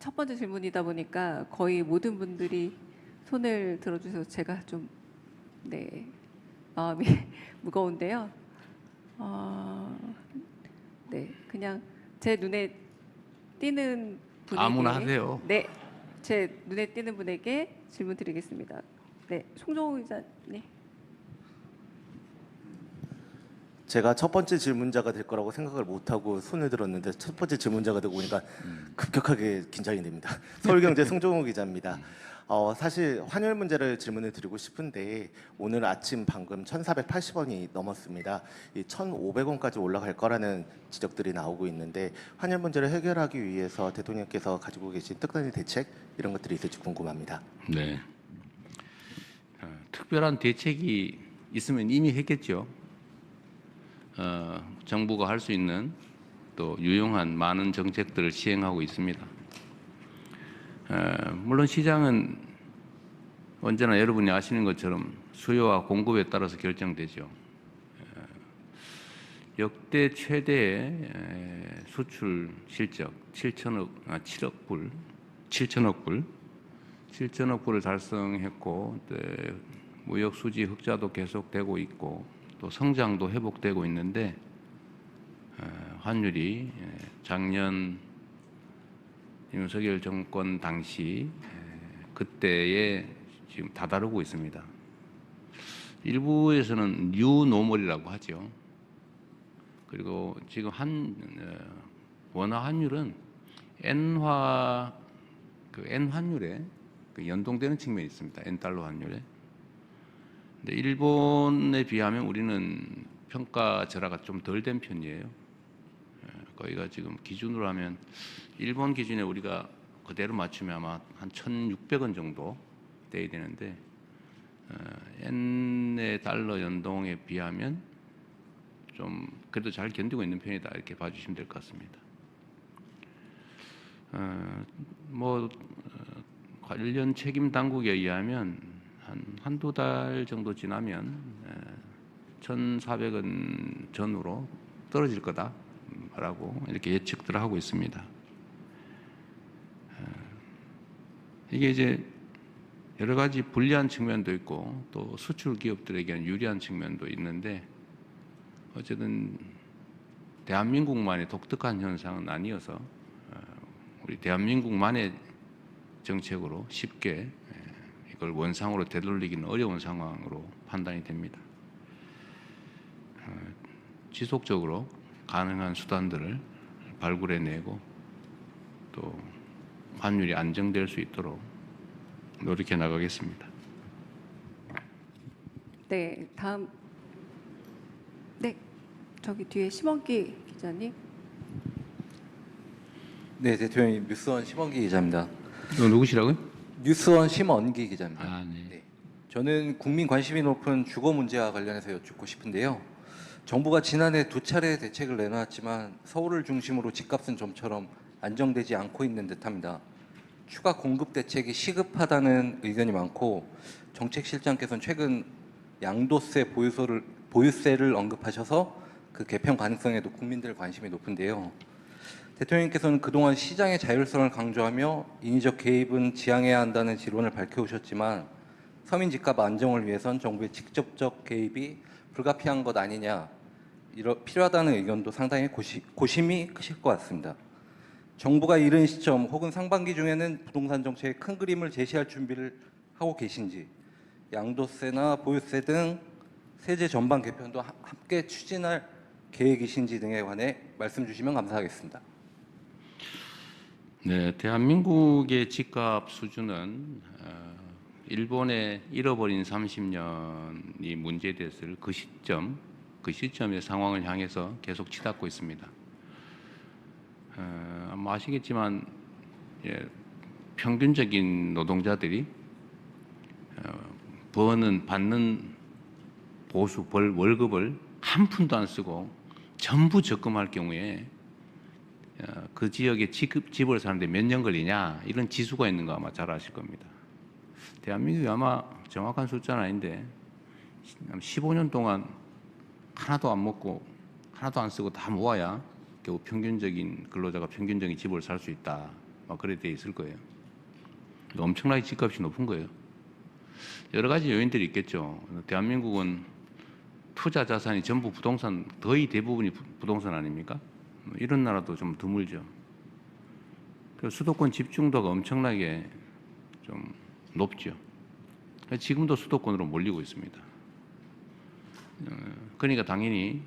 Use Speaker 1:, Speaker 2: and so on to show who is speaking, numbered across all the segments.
Speaker 1: 첫 번째 질문이다 보니까 거의 모든 분들이 손을 들어주셔서 제가 좀 네, 마음이 무거운데요. 어, 네, 그냥 제 눈에 띄는
Speaker 2: 아무나
Speaker 1: 분에게
Speaker 2: 하세요.
Speaker 1: 네, 제 눈에 띄는 분에게 질문 드리겠습니다. 네, 송정호 기자님.
Speaker 3: 제가 첫 번째 질문자가 될 거라고 생각을 못하고 손을 들었는데 첫 번째 질문자가 되고 보니까 급격하게 긴장이 됩니다. 서울경제 송정호 기자입니다. 사실 환율 문제를 질문을 드리고 싶은데 오늘 아침 방금 1,480원이 넘었습니다. 이 1,500원까지 올라갈 거라는 지적들이 나오고 있는데 환율 문제를 해결하기 위해서 대통령께서 가지고 계신 특단의 대책 이런 것들이 있을지 궁금합니다.
Speaker 2: 네. 특별한 대책이 있으면 이미 했겠죠. 정부가 할 수 있는 또 유용한 많은 정책들을 시행하고 있습니다. 물론 시장은 언제나 여러분이 아시는 것처럼 수요와 공급에 따라서 결정되죠. 역대 최대의 수출 실적 7천억 불을 달성했고 무역 수지 흑자도 계속되고 있고 또 성장도 회복되고 있는데 환율이 작년 윤석열 정권 당시 그때에 지금 다다르고 있습니다. 일부에서는 뉴노멀이라고 하죠. 그리고 지금 원화 환율은 엔화 엔 환율에 연동되는 측면이 있습니다. 엔 달러 환율에. 근데 일본에 비하면 우리는 평가절하가 좀 덜 된 편이에요. 거기가 지금 기준으로 하면 일본 기준에 우리가 그대로 맞추면 아마 한 1,600원 정도 돼야 되는데 엔의 달러 연동에 비하면 좀 그래도 잘 견디고 있는 편이다 이렇게 봐주시면 될 것 같습니다. 관련 책임 당국에 의하면 한두 달 정도 지나면 1,400원 전후로 떨어질 거다라고 이렇게 예측들을 하고 있습니다. 이게 이제 여러 가지 불리한 측면도 있고 또 수출 기업들에게는 유리한 측면도 있는데 어쨌든 대한민국만의 독특한 현상은 아니어서 우리 대한민국만의 정책으로 쉽게 이걸 원상으로 되돌리기는 어려운 상황으로 판단이 됩니다. 지속적으로 가능한 수단들을 발굴해내고 또 환율이 안정될 수 있도록 노력해 나가겠습니다.
Speaker 1: 네, 다음 네, 저기 뒤에 심원기 기자님.
Speaker 4: 네, 대통령님 뉴스원 심원기 기자입니다.
Speaker 2: 누구시라고요?
Speaker 4: 뉴스원 심원기 기자입니다.
Speaker 2: 아, 네.
Speaker 4: 네. 저는 국민 관심이 높은 주거 문제와 관련해서 여쭙고 싶은데요. 정부가 지난해 2차례 대책을 내놨지만 서울을 중심으로 집값은 좀처럼 안정되지 않고 있는 듯합니다. 추가 공급 대책이 시급하다는 의견이 많고 정책실장께서는 최근 양도세 보유세를 언급하셔서 그 개편 가능성에도 국민들 관심이 높은데요. 대통령께서는 그동안 시장의 자율성을 강조하며 인위적 개입은 지양해야 한다는 지론을 밝혀오셨지만 서민 집값 안정을 위해선 정부의 직접적 개입이 불가피한 것 아니냐 필요하다는 의견도 상당히 고심이 크실 것 같습니다. 정부가 이른 시점 혹은 상반기 중에는 부동산 정책의 큰 그림을 제시할 준비를 하고 계신지 양도세나 보유세 등 세제 전반 개편도 함께 추진할 계획이신지 등에 관해 말씀 주시면 감사하겠습니다.
Speaker 2: 네, 대한민국의 집값 수준은 일본의 잃어버린 30년이 문제됐을 그 시점의 상황을 향해서 계속 치닫고 있습니다. 아마 아시겠지만 평균적인 노동자들이 받는 월급을 한 푼도 안 쓰고 전부 적금할 경우에 그 지역에 집을 사는데 몇 년 걸리냐 이런 지수가 있는 거 아마 잘 아실 겁니다. 대한민국이 아마 정확한 숫자는 아닌데 15년 동안 하나도 안 먹고 하나도 안 쓰고 다 모아야 겨우 평균적인 근로자가 평균적인 집을 살 수 있다 그래 돼 있을 거예요. 엄청나게 집값이 높은 거예요. 여러 가지 요인들이 있겠죠. 대한민국은 투자 자산이 전부 부동산, 거의 대부분이 부동산 아닙니까? 이런 나라도 좀 드물죠. 그래서 수도권 집중도가 엄청나게 좀 높죠. 지금도 수도권으로 몰리고 있습니다. 그러니까 당연히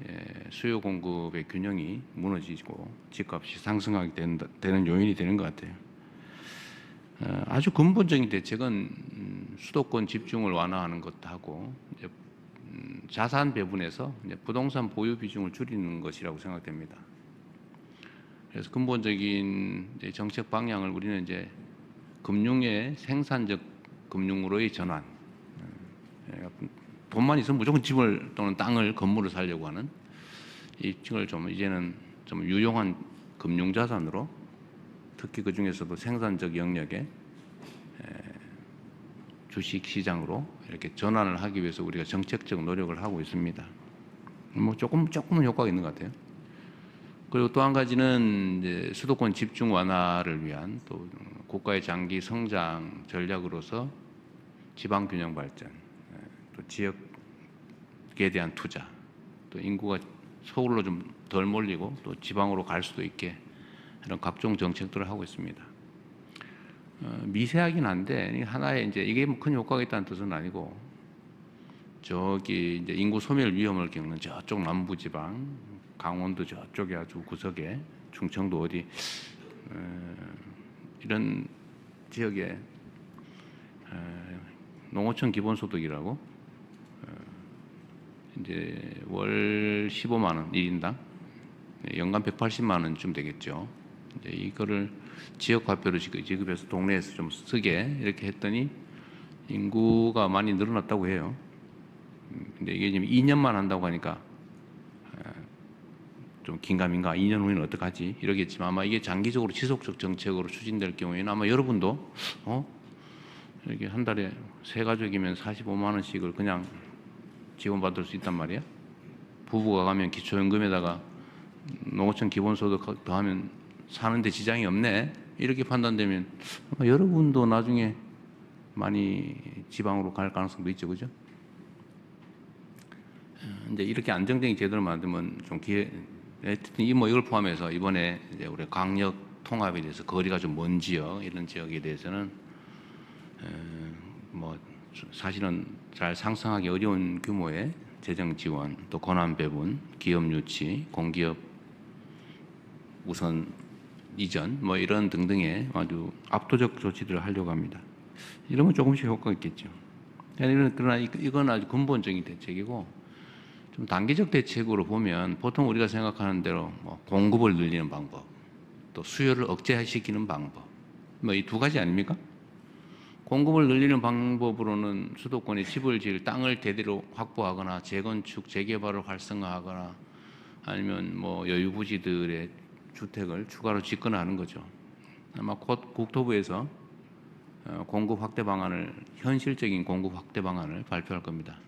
Speaker 2: 수요 공급의 균형이 무너지고 집값이 상승하게 되는 요인이 되는 것 같아요. 아주 근본적인 대책은 수도권 집중을 완화하는 것하고 이제 자산 배분에서 이제 부동산 보유 비중을 줄이는 것이라고 생각됩니다. 그래서 근본적인 이제 정책 방향을 우리는 이제 금융의 생산적 금융으로의 전환. 돈만 있으면 무조건 집을 또는 땅을 건물을 살려고 하는 이걸 좀 이제는 좀 유용한 금융 자산으로 특히 그 중에서도 생산적 영역에 주식 시장으로 이렇게 전환을 하기 위해서 우리가 정책적 노력을 하고 있습니다. 뭐 조금은 효과가 있는 것 같아요. 그리고 또 한 가지는 이제 수도권 집중 완화를 위한 또 국가의 장기 성장 전략으로서 지방 균형 발전, 또 지역에 대한 투자, 또 인구가 서울로 좀 덜 몰리고 또 지방으로 갈 수도 있게 이런 각종 정책들을 하고 있습니다. 미세하긴 한데 하나의 이제 이게 뭐 큰 효과가 있다는 뜻은 아니고 저기 이제 인구 소멸 위험을 겪는 저쪽 남부 지방, 강원도 저쪽에 아주 구석에 충청도 어디 이런 지역에 농어촌 기본소득이라고 이제 월 15만 원 1인당 연간 180만 원쯤 되겠죠. 이제 이거를 지역 화폐로 지급해서 동네에서 좀 쓰게 이렇게 했더니 인구가 많이 늘어났다고 해요. 근데 이게 지금 2년만 한다고 하니까 좀 긴가민가 2년 후에는 어떡하지 이러겠지만 아마 이게 장기적으로 지속적 정책으로 추진될 경우에는 아마 여러분도 이렇게 한 달에 세 가족이면 45만 원씩을 그냥 지원받을 수 있단 말이야. 부부가 가면 기초연금에다가 농어촌 기본소득 더하면 사는데 지장이 없네 이렇게 판단되면 아마 여러분도 나중에 많이 지방으로 갈 가능성도 있죠, 그죠? 이제 이렇게 안정적인 제도를 만들면 좀 이걸 포함해서 이번에 이제 우리 강력 통합에 대해서 거리가 좀 먼 지역 이런 지역에 대해서는 뭐 사실은 잘 상상하기 어려운 규모의 재정 지원, 또 권한 배분, 기업 유치, 공기업 우선 이전 뭐 이런 등등의 아주 압도적 조치들을 하려고 합니다. 이러면 조금씩 효과가 있겠죠. 그러나 이건 아주 근본적인 대책이고 좀 단기적 대책으로 보면 보통 우리가 생각하는 대로 뭐 공급을 늘리는 방법, 또 수요를 억제시키는 방법, 뭐 이 두 가지 아닙니까? 공급을 늘리는 방법으로는 수도권에 집을 지을 땅을 대대로 확보하거나 재건축, 재개발을 활성화하거나 아니면 뭐 여유부지들의 주택을 추가로 짓거나 하는 거죠. 아마 곧 국토부에서 공급 확대 방안을 현실적인 공급 확대 방안을 발표할 겁니다.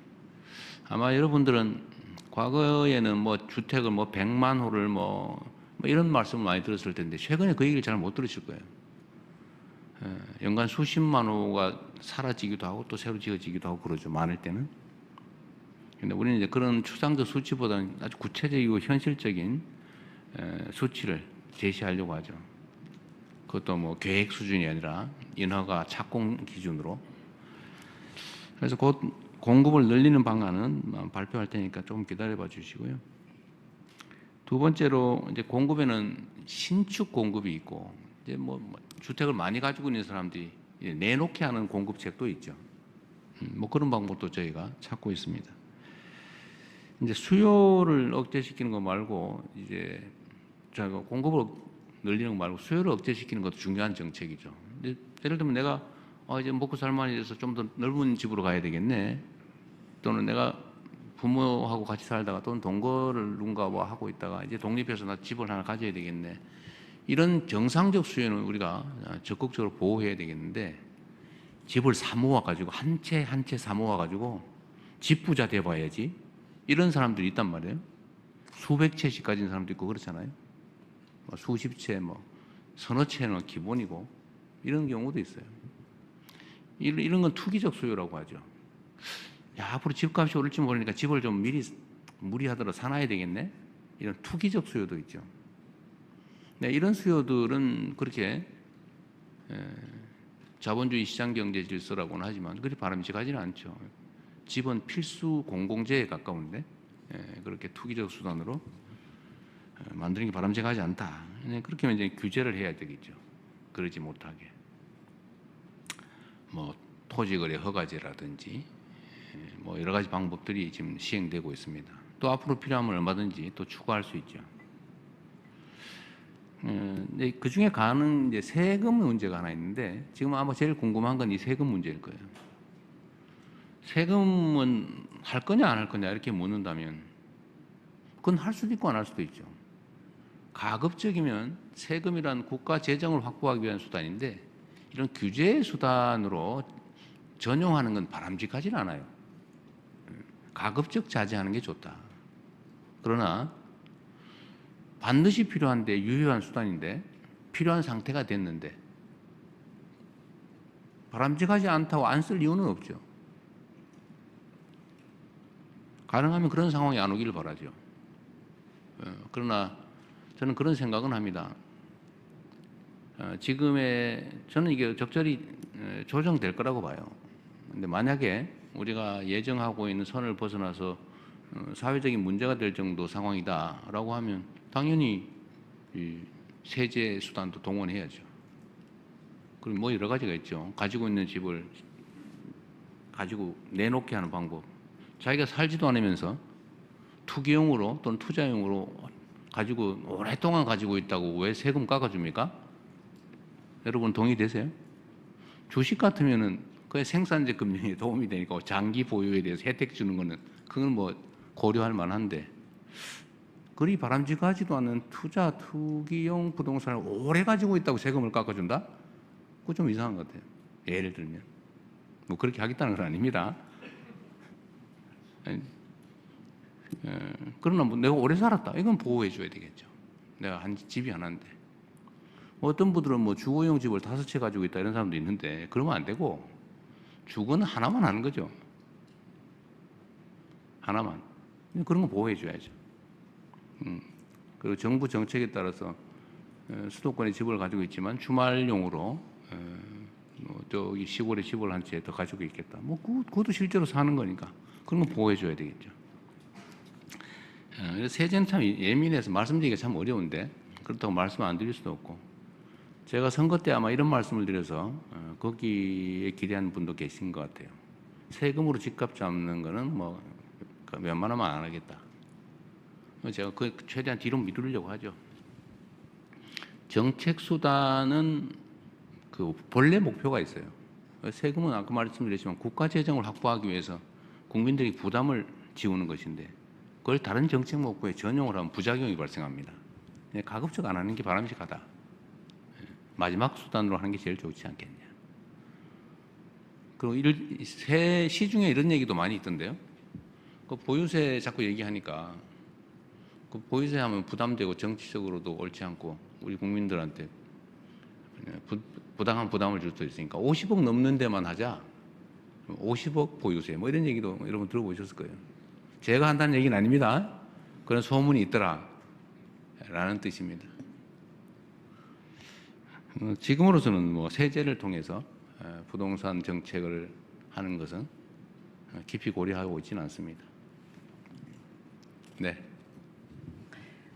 Speaker 2: 아마 여러분들은 과거에는 뭐 주택을 뭐 100만 호를 뭐 이런 말씀을 많이 들었을 텐데 최근에 그 얘기를 잘 못 들으실 거예요. 연간 수십만 호가 사라지기도 하고 또 새로 지어지기도 하고 그러죠. 많을 때는. 근데 우리는 이제 그런 추상적 수치보다는 아주 구체적이고 현실적인 수치를 제시하려고 하죠. 그것도 뭐 계획 수준이 아니라 인허가 착공 기준으로. 그래서 곧 공급을 늘리는 방안은 발표할 테니까 조금 기다려봐 주시고요. 두 번째로 이제 공급에는 신축 공급이 있고 이제 뭐 주택을 많이 가지고 있는 사람들이 내놓게 하는 공급책도 있죠. 뭐 그런 방법도 저희가 찾고 있습니다. 이제 수요를 억제시키는 거 말고 이제 저희가 공급을 늘리는 거 말고 수요를 억제시키는 것도 중요한 정책이죠. 근데 예를 들면 내가 이제 먹고 살만해져서 좀 더 넓은 집으로 가야 되겠네. 또는 내가 부모하고 같이 살다가 또는 동거를 누군가 뭐 하고 있다가 이제 독립해서 나 집을 하나 가져야 되겠네. 이런 정상적 수요는 우리가 적극적으로 보호해야 되겠는데 집을 사모아 가지고 한 채 한 채 사모아 가지고 집 부자 돼 봐야지. 이런 사람들이 있단 말이에요. 수백 채씩 가진 사람도 있고 그렇잖아요. 수십 채 뭐 서너 채는 기본이고 이런 경우도 있어요. 이런 건 투기적 수요라고 하죠. 야, 앞으로 집값이 오를지 모르니까 집을 좀 미리 무리하더라도 사놔야 되겠네. 이런 투기적 수요도 있죠. 네, 이런 수요들은 그렇게 자본주의 시장 경제 질서라고는 하지만 그리 바람직하지는 않죠. 집은 필수 공공재에 가까운데 그렇게 투기적 수단으로 만드는 게 바람직하지 않다. 그렇게 하면 이제 규제를 해야 되겠죠. 그러지 못하게. 뭐 토지거래 허가제라든지 뭐 여러 가지 방법들이 지금 시행되고 있습니다. 또 앞으로 필요하면 얼마든지 또 추가할 수 있죠. 그 중에 가는 이제 세금 문제가 하나 있는데 지금 아마 제일 궁금한 건 이 세금 문제일 거예요. 세금은 할 거냐 안 할 거냐 이렇게 묻는다면 그건 할 수도 있고 안 할 수도 있죠. 가급적이면 세금이란 국가 재정을 확보하기 위한 수단인데 이런 규제의 수단으로 전용하는 건 바람직하진 않아요. 가급적 자제하는 게 좋다. 그러나 반드시 필요한데 유효한 수단인데 필요한 상태가 됐는데 바람직하지 않다고 안 쓸 이유는 없죠. 가능하면 그런 상황이 안 오기를 바라죠. 그러나 저는 그런 생각은 합니다. 지금의 저는 이게 적절히 조정될 거라고 봐요. 근데 만약에 우리가 예정하고 있는 선을 벗어나서 사회적인 문제가 될 정도 상황이다라고 하면 당연히 이 세제 수단도 동원해야죠. 그리고 뭐 여러 가지가 있죠. 가지고 있는 집을 가지고 내놓게 하는 방법. 자기가 살지도 않으면서 투기용으로 또는 투자용으로 가지고 오랫동안 가지고 있다고 왜 세금 깎아줍니까? 여러분 동의되세요? 주식 같으면은 그 생산재 금융에 도움이 되니까 장기 보유에 대해서 혜택 주는 거는 그건 뭐 고려할 만한데 그리 바람직하지도 않은 투기용 부동산을 오래 가지고 있다고 세금을 깎아준다? 그거 좀 이상한 것 같아요. 예를 들면 뭐 그렇게 하겠다는 건 아닙니다. 그러나 뭐 내가 오래 살았다. 이건 보호해 줘야 되겠죠. 내가 한 집이 하나인데. 어떤 분들은 뭐 주거용 집을 5채 가지고 있다 이런 사람도 있는데 그러면 안 되고 주거는 하나만 하는 거죠. 하나만. 그런 거 보호해 줘야죠. 그리고 정부 정책에 따라서 수도권에 집을 가지고 있지만 주말용으로 뭐 저기 시골에 집을 한 채 더 가지고 있겠다. 뭐 그것도 실제로 사는 거니까 그런 거 보호해 줘야 되겠죠. 세제는 참 예민해서 말씀드리기가 참 어려운데 그렇다고 말씀 안 드릴 수도 없고 제가 선거 때 아마 이런 말씀을 드려서 거기에 기대하는 분도 계신 것 같아요. 세금으로 집값 잡는 거는 뭐 웬만하면 안 하겠다. 제가 그 최대한 뒤로 미루려고 하죠. 정책 수단은 그 본래 목표가 있어요. 세금은 아까 말씀드렸지만 국가 재정을 확보하기 위해서 국민들이 부담을 지우는 것인데 그걸 다른 정책 목표에 전용을 하면 부작용이 발생합니다. 가급적 안 하는 게 바람직하다. 마지막 수단으로 하는 게 제일 좋지 않겠냐. 그리고 시중에 이런 얘기도 많이 있던데요. 그 보유세 자꾸 얘기하니까 그 보유세 하면 부담되고 정치적으로도 옳지 않고 우리 국민들한테 부당한 부담을 줄 수도 있으니까 50억 넘는 데만 하자. 50억 보유세 뭐 이런 얘기도 여러분 들어보셨을 거예요. 제가 한다는 얘기는 아닙니다. 그런 소문이 있더라 라는 뜻입니다. 지금으로서는 뭐 세제를 통해서 부동산 정책을 하는 것은 깊이 고려하고 있지는 않습니다. 네.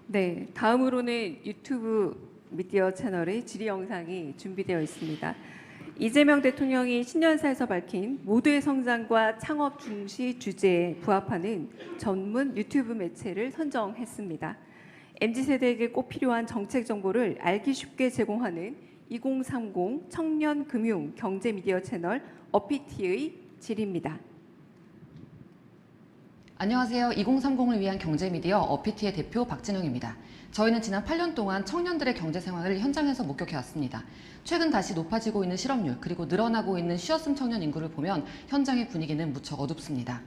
Speaker 1: 네, 다음으로는 유튜브 미디어 채널의 질의 영상이 준비되어 있습니다. 이재명 대통령이 신년사에서 밝힌 모두의 성장과 창업 중시 주제에 부합하는 전문 유튜브 매체를 선정했습니다. MZ세대에게 꼭 필요한 정책 정보를 알기 쉽게 제공하는 2030 청년 금융 경제 미디어 채널 어피티의 질의입니다.
Speaker 5: 안녕하세요. 2030을 위한 경제 미디어 어피티의 대표 박진영입니다. 저희는 지난 8년 동안 청년들의 경제 생활을 현장에서 목격해 왔습니다. 최근 다시 높아지고 있는 실업률 그리고 늘어나고 있는 쉬었음 청년 인구를 보면 현장의 분위기는 무척 어둡습니다.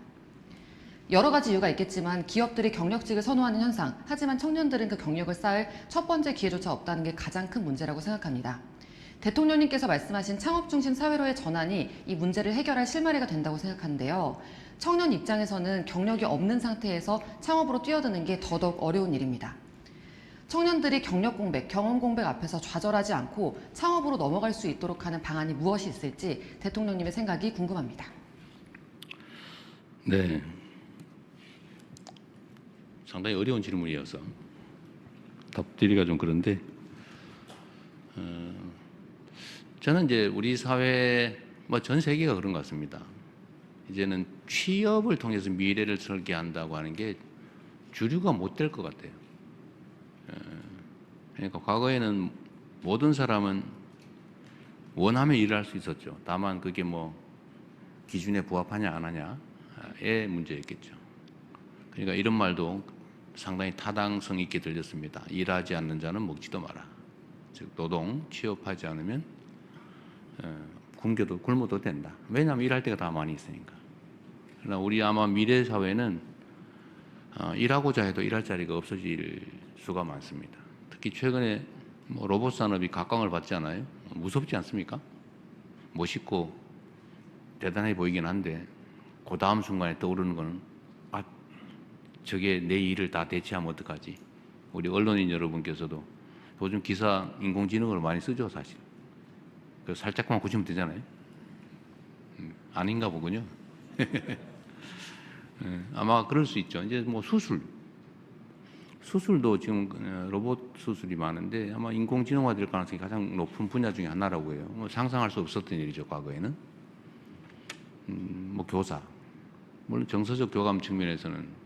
Speaker 5: 여러 가지 이유가 있겠지만 기업들이 경력직을 선호하는 현상, 하지만 청년들은 그 경력을 쌓을 첫 번째 기회조차 없다는 게 가장 큰 문제라고 생각합니다. 대통령님께서 말씀하신 창업 중심 사회로의 전환이 이 문제를 해결할 실마리가 된다고 생각하는데요. 청년 입장에서는 경력이 없는 상태에서 창업으로 뛰어드는 게 더더욱 어려운 일입니다. 청년들이 경력 공백, 경험 공백 앞에서 좌절하지 않고 창업으로 넘어갈 수 있도록 하는 방안이 무엇이 있을지 대통령님의 생각이 궁금합니다.
Speaker 2: 네. 상당히 어려운 질문이어서 답드리기가 좀 그런데, 저는 이제 우리 사회, 뭐 전 세계가 그런 것 같습니다. 이제는 취업을 통해서 미래를 설계한다고 하는 게 주류가 못 될 것 같아요. 그러니까 과거에는 모든 사람은 원하면 일을 할 수 있었죠. 다만 그게 뭐 기준에 부합하냐 안 하냐의 문제였겠죠. 그러니까 이런 말도 상당히 타당성 있게 들렸습니다. 일하지 않는 자는 먹지도 마라. 즉 노동, 취업하지 않으면 굶어도 된다. 왜냐하면 일할 때가 다 많이 있으니까. 그러나 우리 아마 미래 사회는 일하고자 해도 일할 자리가 없어질 수가 많습니다. 특히 최근에 뭐 로봇 산업이 각광을 받지 않아요? 무섭지 않습니까? 멋있고 대단해 보이긴 한데 그 다음 순간에 떠오르는 거는 저게 내 일을 다 대체하면 어떡하지? 우리 언론인 여러분께서도 요즘 기사 인공지능을 많이 쓰죠, 사실. 그 살짝만 고치면 되잖아요. 아닌가 보군요. 아마 그럴 수 있죠. 이제 뭐 수술도 지금 로봇 수술이 많은데 아마 인공지능화될 가능성이 가장 높은 분야 중에 하나라고 해요. 뭐 상상할 수 없었던 일이죠, 과거에는. 뭐 교사, 물론 정서적 교감 측면에서는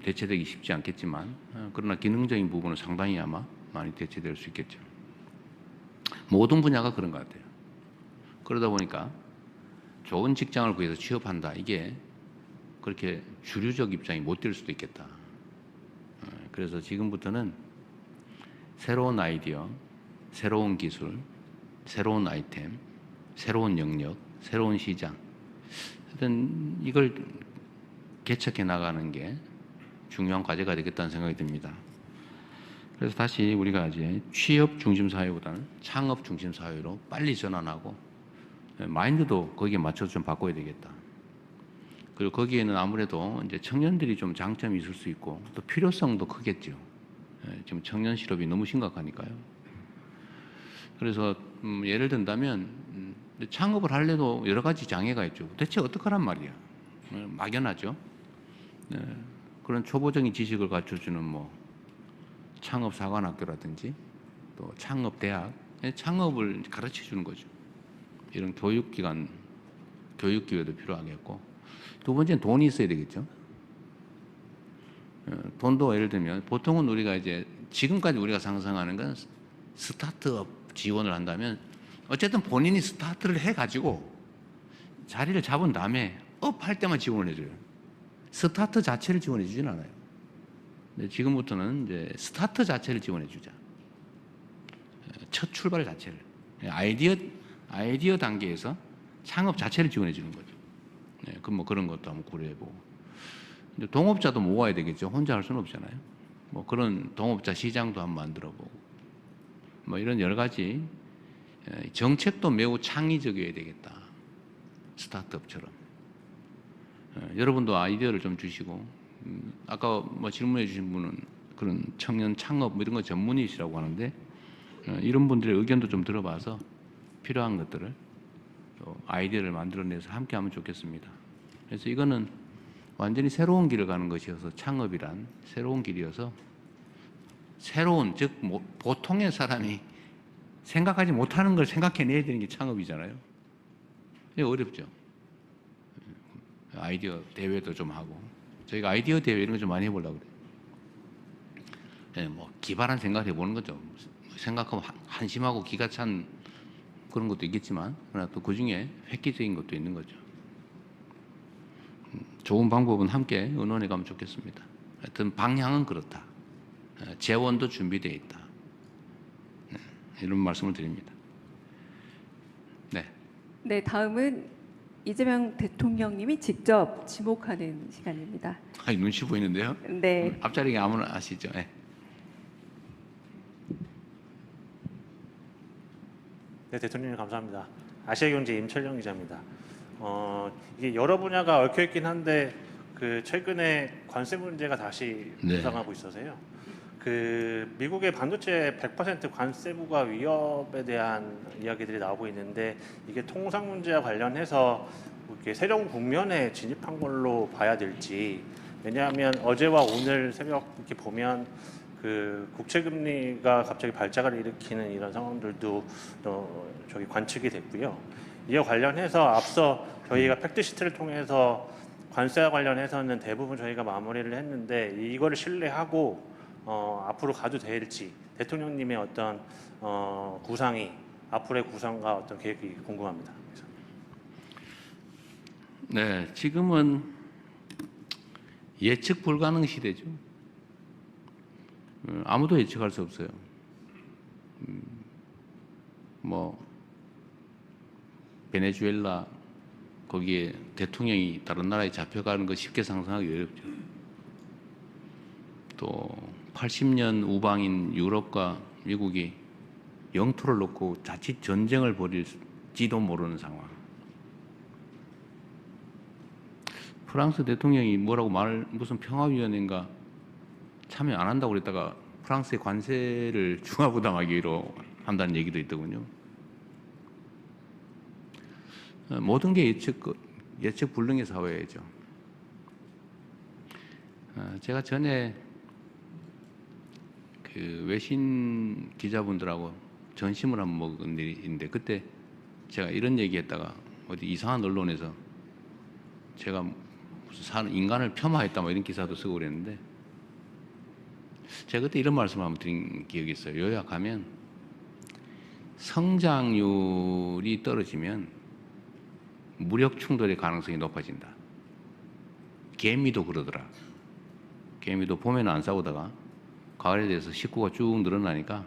Speaker 2: 대체되기 쉽지 않겠지만, 그러나 기능적인 부분은 상당히 아마 많이 대체될 수 있겠죠. 모든 분야가 그런 것 같아요. 그러다 보니까 좋은 직장을 구해서 취업한다, 이게 그렇게 주류적 입장이 못 될 수도 있겠다. 그래서 지금부터는 새로운 아이디어, 새로운 기술, 새로운 아이템, 새로운 영역, 새로운 시장, 하여튼 이걸 개척해 나가는 게 중요한 과제가 되겠다는 생각이 듭니다. 그래서 다시 우리가 이제 취업 중심 사회보다는 창업 중심 사회로 빨리 전환하고 마인드도 거기에 맞춰서 좀 바꿔야 되겠다. 그리고 거기에는 아무래도 이제 청년들이 좀 장점이 있을 수 있고 또 필요성도 크겠죠. 지금 청년 실업이 너무 심각하니까요. 그래서 예를 든다면 창업을 하려도 여러 가지 장애가 있죠. 대체 어떡하란 말이야. 막연하죠. 그런 초보적인 지식을 갖춰주는 뭐 창업 사관학교라든지 또 창업 대학, 창업을 가르쳐 주는 거죠. 이런 교육기관, 교육기회도 필요하겠고, 두 번째는 돈이 있어야 되겠죠. 돈도 예를 들면 보통은 우리가 이제 지금까지 우리가 상상하는 건 스타트업 지원을 한다면 어쨌든 본인이 스타트를 해가지고 자리를 잡은 다음에 업 할 때만 지원을 해줘요. 스타트 자체를 지원해 주진 않아요. 근데 지금부터는 이제 스타트 자체를 지원해 주자. 첫 출발 자체를. 아이디어 단계에서 창업 자체를 지원해 주는 거죠. 네, 그럼 뭐 그런 것도 한번 고려해보고. 근데 동업자도 모아야 되겠죠. 혼자 할 수는 없잖아요. 뭐 그런 동업자 시장도 한번 만들어보고. 뭐 이런 여러 가지 정책도 매우 창의적이어야 되겠다. 스타트업처럼. 여러분도 아이디어를 좀 주시고, 아까 뭐 질문해 주신 분은 그런 청년 창업 뭐 이런 거 전문이시라고 하는데, 이런 분들의 의견도 좀 들어봐서 필요한 것들을 또 아이디어를 만들어내서 함께 하면 좋겠습니다. 그래서 이거는 완전히 새로운 길을 가는 것이어서 창업이란 새로운 길이어서 새로운, 즉 보통의 사람이 생각하지 못하는 걸 생각해내야 되는 게 창업이잖아요. 이게 어렵죠. 아이디어 대회도 좀 하고, 저희가 아이디어 대회 이런 거 좀 많이 해보려고 그래요. 네, 뭐 기발한 생각을 해보는 거죠. 생각하면 한심하고 기가 찬 그런 것도 있겠지만, 그러나 또 그 중에 획기적인 것도 있는 거죠. 좋은 방법은 함께 의논해 가면 좋겠습니다. 하여튼 방향은 그렇다. 재원도 준비되어 있다. 이런 말씀을 드립니다. 네.
Speaker 1: 네, 다음은 이재명 대통령님이 직접 지목하는 시간입니다.
Speaker 2: 아니, 눈치 보이는데요.
Speaker 1: 네.
Speaker 2: 앞자리가 아무나 아시죠? 네.
Speaker 6: 네, 대통령님 감사합니다. 아시아경제 임철영 기자입니다. 이게 여러 분야가 얽혀 있긴 한데 그 최근에 관세 문제가 다시
Speaker 2: 네.
Speaker 6: 부상하고 있어서요. 그 미국의 반도체 100% 관세 부과 위협에 대한 이야기들이 나오고 있는데 이게 통상 문제와 관련해서 이렇게 새로운 국면에 진입한 걸로 봐야 될지, 왜냐하면 어제와 오늘 새벽 이렇게 보면 그 국채 금리가 갑자기 발작을 일으키는 이런 상황들도 저기 관측이 됐고요. 이와 관련해서 앞서 저희가 팩트시트를 통해서 관세와 관련해서는 대부분 저희가 마무리를 했는데 이거를 신뢰하고 앞으로 가도 될지 대통령님의 어떤 구상이 앞으로의 구상과 어떤 계획이 궁금합니다.
Speaker 2: 네, 지금은 예측 불가능 시대죠. 아무도 예측할 수 없어요. 뭐 베네수엘라 거기에 대통령이 다른 나라에 잡혀가는 거 쉽게 상상하기 어렵죠. 또 80년 우방인 유럽과 미국이 영토를 놓고 자칫 전쟁을 벌일지도 모르는 상황. 프랑스 대통령이 뭐라고 무슨 평화위원회인가 참여 안 한다고 그랬다가 프랑스의 관세를 중화부담하기로 한다는 얘기도 있더군요. 모든 게 예측 불능의 사회죠. 제가 전에 그 외신 기자분들하고 전심을 한번 먹은 일이 있는데 그때 제가 이런 얘기했다가 어디 이상한 언론에서 제가 무슨 인간을 폄하했다 뭐 이런 기사도 쓰고 그랬는데 제가 그때 이런 말씀을 한번 드린 기억이 있어요. 요약하면 성장률이 떨어지면 무력 충돌의 가능성이 높아진다. 개미도 그러더라. 개미도 봄에는 안 싸우다가 가을에 대해서 식구가 쭉 늘어나니까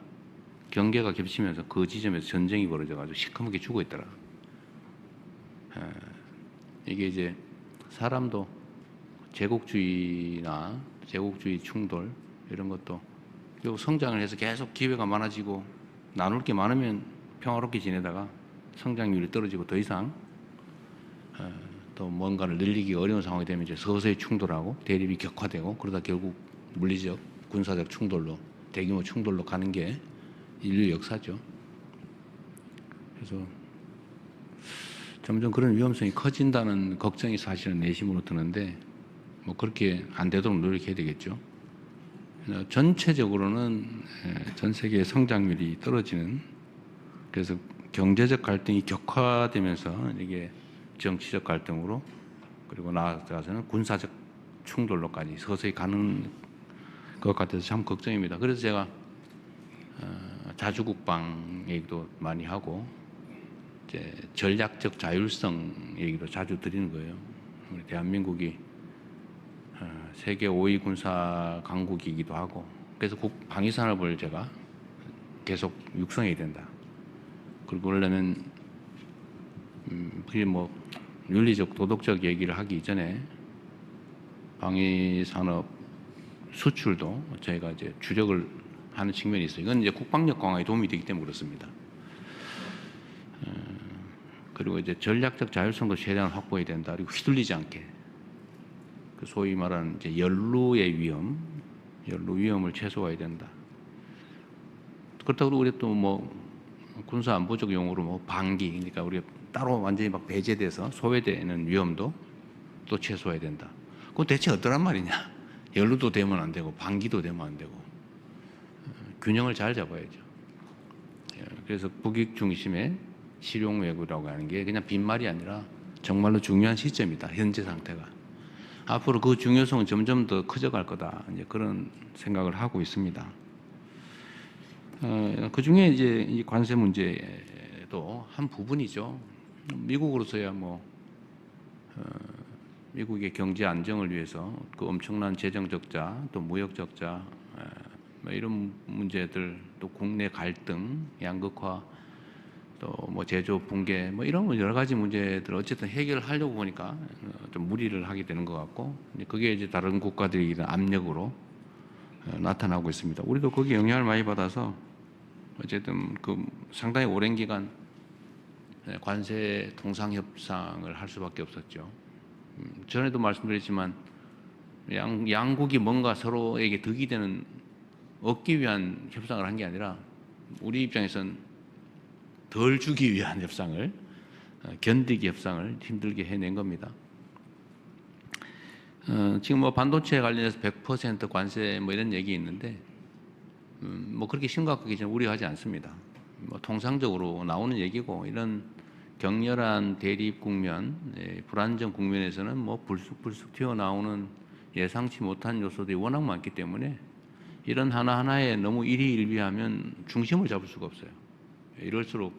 Speaker 2: 경계가 겹치면서 그 지점에서 전쟁이 벌어져가지고 시커멓게 죽어 있더라. 이게 이제 사람도 제국주의나 제국주의 충돌 이런 것도 결국 성장을 해서 계속 기회가 많아지고 나눌 게 많으면 평화롭게 지내다가 성장률이 떨어지고 더 이상 또 뭔가를 늘리기 어려운 상황이 되면 이제 서서히 충돌하고 대립이 격화되고 그러다 결국 물리적, 군사적 충돌로 대규모 충돌로 가는 게 인류 역사죠. 그래서 점점 그런 위험성이 커진다는 걱정이 사실은 내심으로 드는데 뭐 그렇게 안 되도록 노력해야 되겠죠. 전체적으로는 전 세계의 성장률이 떨어지는 그래서 경제적 갈등이 격화되면서 이게 정치적 갈등으로 그리고 나아가서는 군사적 충돌로까지 서서히 가는 것 같아서 참 걱정입니다. 그래서 제가 자주국방 얘기도 많이 하고 이제 전략적 자율성 얘기도 자주 드리는 거예요. 우리 대한민국이 세계 5위 군사 강국이기도 하고 그래서 방위산업을 제가 계속 육성해야 된다. 그리고 그러려면 그게 뭐 윤리적 도덕적 얘기를 하기 이전에 방위산업 수출도 저희가 이제 주력을 하는 측면이 있어요. 이건 이제 국방력 강화에 도움이 되기 때문에 그렇습니다. 그리고 이제 전략적 자율성도 최대한 확보해야 된다. 그리고 휘둘리지 않게 그 소위 말하는 이제 연루의 위험, 연루 위험을 최소화해야 된다. 그렇다고 우리 또 뭐 군사 안보적 용어로 뭐 방기, 그러니까 우리가 따로 완전히 막 배제돼서 소외되는 위험도 또 최소화해야 된다. 그건 대체 어떠란 말이냐? 연루도 되면 안 되고 방기도 되면 안 되고 균형을 잘 잡아야죠. 그래서 국익 중심의 실용 외교라고 하는 게 그냥 빈말이 아니라 정말로 중요한 시점이다. 현재 상태가. 앞으로 그 중요성은 점점 더 커져갈 거다. 이제 그런 생각을 하고 있습니다. 그 중에 이제 이 관세 문제도 한 부분이죠. 미국으로서야 뭐 미국의 경제 안정을 위해서 그 엄청난 재정 적자, 또 무역 적자, 뭐 이런 문제들, 또 국내 갈등, 양극화, 또 뭐 제조 붕괴 뭐 이런 여러 가지 문제들 어쨌든 해결하려고 보니까 좀 무리를 하게 되는 것 같고 그게 이제 다른 국가들이 이런 압력으로 나타나고 있습니다. 우리도 거기에 영향을 많이 받아서 어쨌든 그 상당히 오랜 기간 관세 통상 협상을 할 수밖에 없었죠. 전에도 말씀드렸지만 양국이 뭔가 서로에게 득이 되는 얻기 위한 협상을 한 게 아니라 우리 입장에선 덜 주기 위한 협상을 견디기 협상을 힘들게 해낸 겁니다. 지금 뭐 반도체 관련해서 100% 관세 뭐 이런 얘기 있는데 뭐 그렇게 심각하게 저는 우려하지 않습니다. 뭐 통상적으로 나오는 얘기고 이런 격렬한 대립 국면, 불안정 국면에서는 뭐 불쑥불쑥 튀어나오는 예상치 못한 요소들이 워낙 많기 때문에 이런 하나하나에 너무 일희일비하면 중심을 잡을 수가 없어요. 이럴수록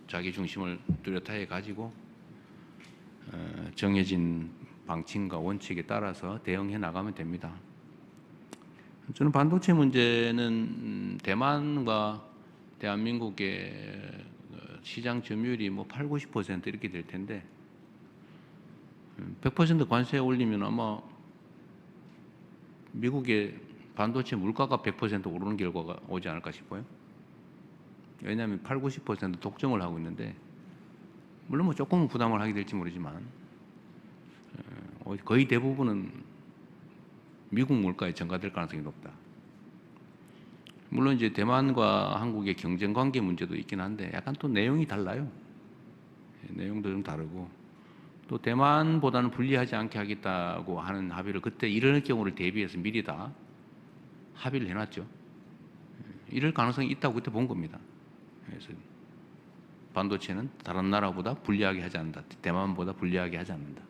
Speaker 2: 자기 중심을 뚜렷하게 가지고 정해진 방침과 원칙에 따라서 대응해 나가면 됩니다. 저는 반도체 문제는 대만과 대한민국의 시장 점유율이 뭐 8, 90% 이렇게 될 텐데 100% 관세 올리면 아마 미국의 반도체 물가가 100% 오르는 결과가 오지 않을까 싶어요. 왜냐하면 8, 90% 독점을 하고 있는데 물론 뭐 조금은 부담을 하게 될지 모르지만 거의 대부분은 미국 물가에 전가될 가능성이 높다. 물론 이제 대만과 한국의 경쟁 관계 문제도 있긴 한데 약간 또 내용이 달라요. 내용도 좀 다르고 또 대만보다는 불리하지 않게 하겠다고 하는 합의를 그때 이럴 경우를 대비해서 미리 다 합의를 해놨죠. 이럴 가능성이 있다고 그때 본 겁니다. 그래서 반도체는 다른 나라보다 불리하게 하지 않는다. 대만보다 불리하게 하지 않는다.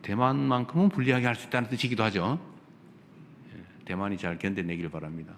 Speaker 2: 대만만큼은 불리하게 할 수 있다는 뜻이기도 하죠. 대만이 잘 견뎌내길 바랍니다.